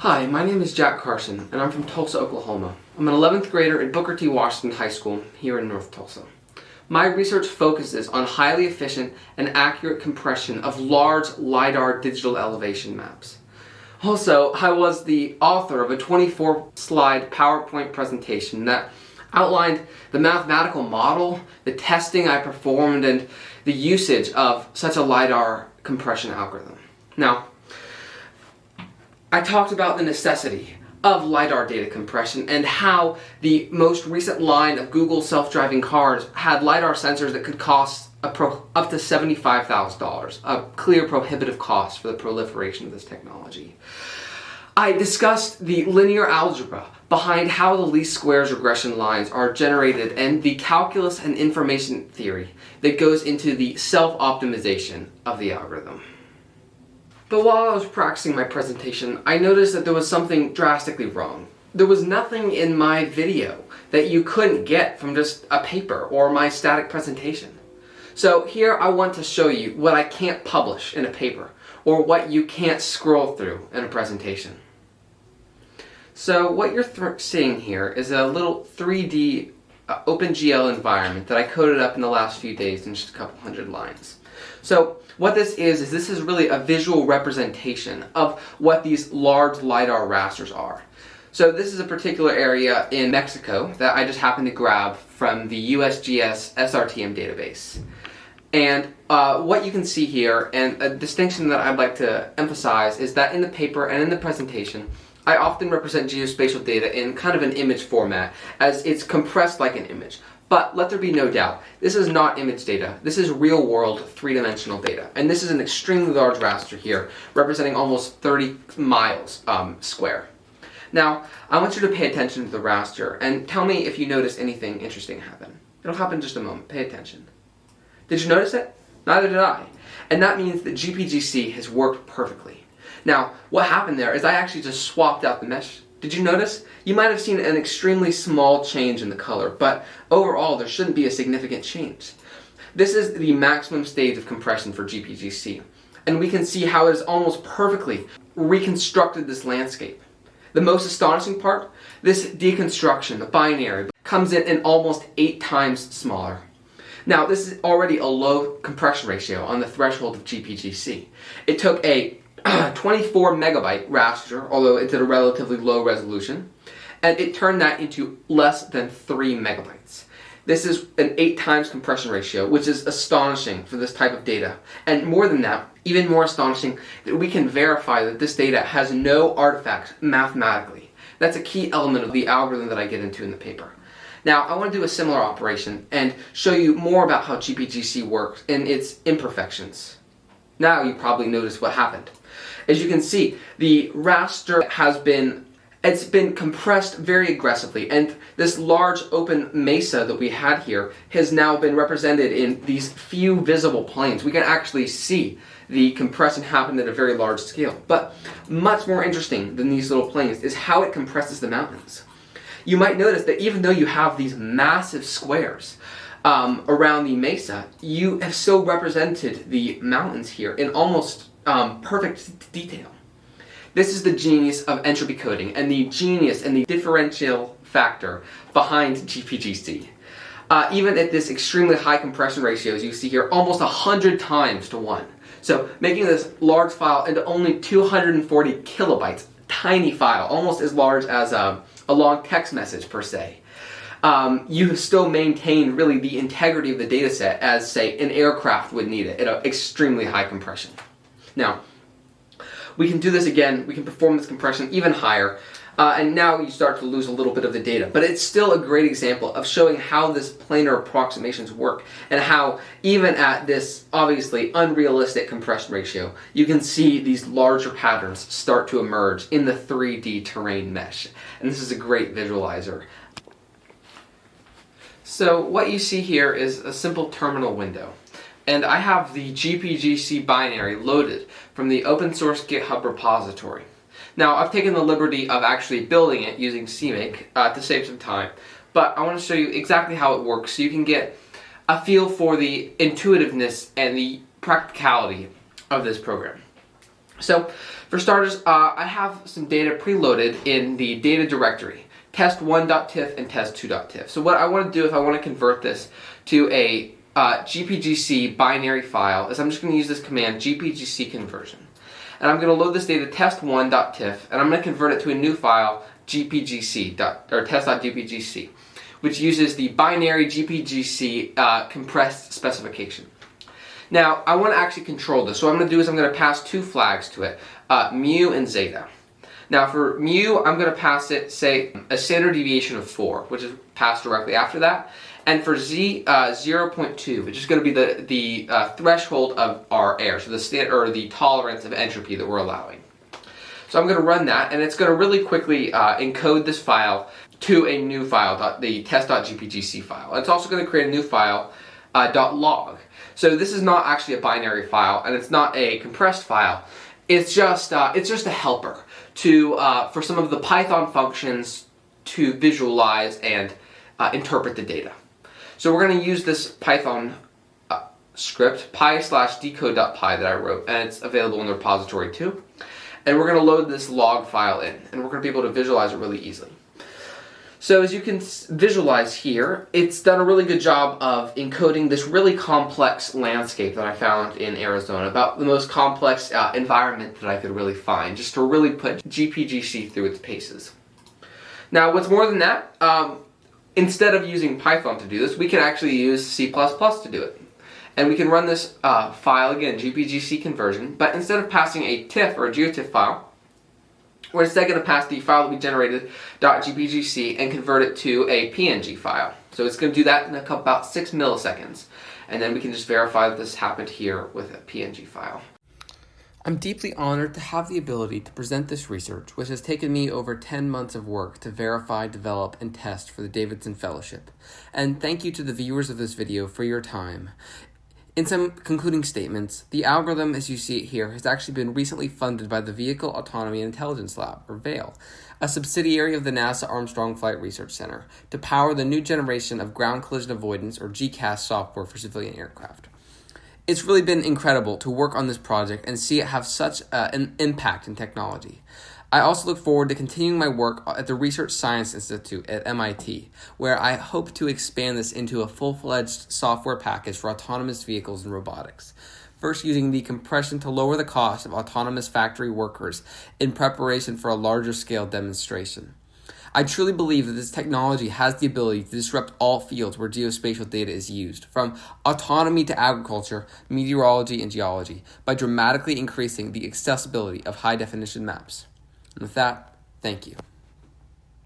Hi, my name is Jack Carson, and I'm from Tulsa, Oklahoma. I'm an 11th grader at Booker T. Washington High School here in North Tulsa. My research focuses on highly efficient and accurate compression of large LiDAR digital elevation maps. Also, I was the author of a 24-slide PowerPoint presentation that outlined the mathematical model, the testing I performed, and the usage of such a LiDAR compression algorithm. Now, I talked about the necessity of LiDAR data compression and how the most recent line of Google self-driving cars had LiDAR sensors that could cost up to $75,000, a clear prohibitive cost for the proliferation of this technology. I discussed the linear algebra behind how the least squares regression lines are generated and the calculus and information theory that goes into the self-optimization of the algorithm. But while I was practicing my presentation, I noticed that there was something drastically wrong. There was nothing in my video that you couldn't get from just a paper or my static presentation. So here I want to show you what I can't publish in a paper or what you can't scroll through in a presentation. So what you're seeing here is a little 3D OpenGL environment that I coded up in the last few days in just a couple hundred lines. So what this is really a visual representation of what these large LiDAR rasters are. So this is a particular area in Mexico that I just happened to grab from the USGS SRTM database. And what you can see here, and a distinction that I'd like to emphasize, is that in the paper and in the presentation, I often represent geospatial data in kind of an image format, as it's compressed like an image. But let there be no doubt, this is not image data. This is real-world, three-dimensional data. And this is an extremely large raster here, representing almost 30 miles square. Now, I want you to pay attention to the raster and tell me if you notice anything interesting happen. It'll happen in just a moment. Pay attention. Did you notice it? Neither did I. And that means that GPGC has worked perfectly. Now, what happened there is I actually just swapped out the mesh. Did you notice? You might have seen an extremely small change in the color, but overall there shouldn't be a significant change. This is the maximum stage of compression for GPGC, and we can see how it has almost perfectly reconstructed this landscape. The most astonishing part, this deconstruction, the binary, comes in almost 8 times smaller. Now, this is already a low compression ratio on the threshold of GPGC. It took a 24 megabyte raster, although it's at a relatively low resolution, and it turned that into less than 3 megabytes. This is an 8 times compression ratio, which is astonishing for this type of data. And more than that, even more astonishing, that we can verify that this data has no artifacts mathematically. That's a key element of the algorithm that I get into in the paper. Now, I want to do a similar operation and show you more about how GPGC works and its imperfections. Now you probably noticed what happened. As you can see, the raster it's been compressed very aggressively, and this large open mesa that we had here has now been represented in these few visible planes. We can actually see the compression happen at a very large scale. But much more interesting than these little planes is how it compresses the mountains. You might notice that even though you have these massive squares around the mesa, you have still represented the mountains here in almost perfect detail. This is the genius of entropy coding and the genius and the differential factor behind GPGC. Even at this extremely high compression ratios, you see here almost 100 times to 1. So making this large file into only 240 kilobytes, tiny file, almost as large as a long text message per se. You still maintain really the integrity of the data set as, say, an aircraft would need it at an extremely high compression. Now, we can do this again, we can perform this compression even higher, and now you start to lose a little bit of the data. But it's still a great example of showing how this planar approximations work, and how even at this obviously unrealistic compression ratio, you can see these larger patterns start to emerge in the 3D terrain mesh. And this is a great visualizer. So what you see here is a simple terminal window. And I have the GPGC binary loaded from the open source GitHub repository. Now, I've taken the liberty of actually building it using CMake to save some time, but I want to show you exactly how it works so you can get a feel for the intuitiveness and the practicality of this program. So for starters, I have some data preloaded in the data directory, test1.tiff and test2.tiff. So what I want to do if I want to convert this to a GPGC binary file is I'm just going to use this command, GPGC conversion. And I'm going to load this data test1.tiff, and I'm going to convert it to a new file, test.gpgc, which uses the binary GPGC compressed specification. Now, I want to actually control this. So what I'm going to do is I'm going to pass two flags to it, mu and zeta. Now, for mu, I'm going to pass it, say, a standard deviation of 4, which is passed directly after that. And for z, 0.2, which is going to be the threshold of our error, so the tolerance of entropy that we're allowing. So I'm going to run that, and it's going to really quickly encode this file to a new file, the test.gpgc file. It's also going to create a new file, .log. So this is not actually a binary file, and it's not a compressed file. It's just a helper for some of the Python functions to visualize and interpret the data. So we're going to use this Python script, py/decode.py that I wrote, and it's available in the repository too. And we're going to load this log file in, and we're going to be able to visualize it really easily. So as you can visualize here, it's done a really good job of encoding this really complex landscape that I found in Arizona, about the most complex environment that I could really find, just to really put GPGC through its paces. Now, what's more than that, instead of using Python to do this, we can actually use C++ to do it. And we can run this file again, GPGC conversion, but instead of passing a TIFF or a GeoTIFF file, we're instead going to pass the file that we generated, .gpgc, and convert it to a PNG file. So it's going to do that in about 6 milliseconds. And then we can just verify that this happened here with a PNG file. I'm deeply honored to have the ability to present this research, which has taken me over 10 months of work to verify, develop, and test for the Davidson Fellowship. And thank you to the viewers of this video for your time. In some concluding statements, the algorithm, as you see it here, has actually been recently funded by the Vehicle Autonomy and Intelligence Lab, or VAIL, a subsidiary of the NASA Armstrong Flight Research Center, to power the new generation of ground collision avoidance, or GCAS, software for civilian aircraft. It's really been incredible to work on this project and see it have such an impact in technology. I also look forward to continuing my work at the Research Science Institute at MIT, where I hope to expand this into a full-fledged software package for autonomous vehicles and robotics. First, using the compression to lower the cost of autonomous factory workers in preparation for a larger scale demonstration. I truly believe that this technology has the ability to disrupt all fields where geospatial data is used, from autonomy to agriculture, meteorology, and geology, by dramatically increasing the accessibility of high-definition maps. And with that, thank you.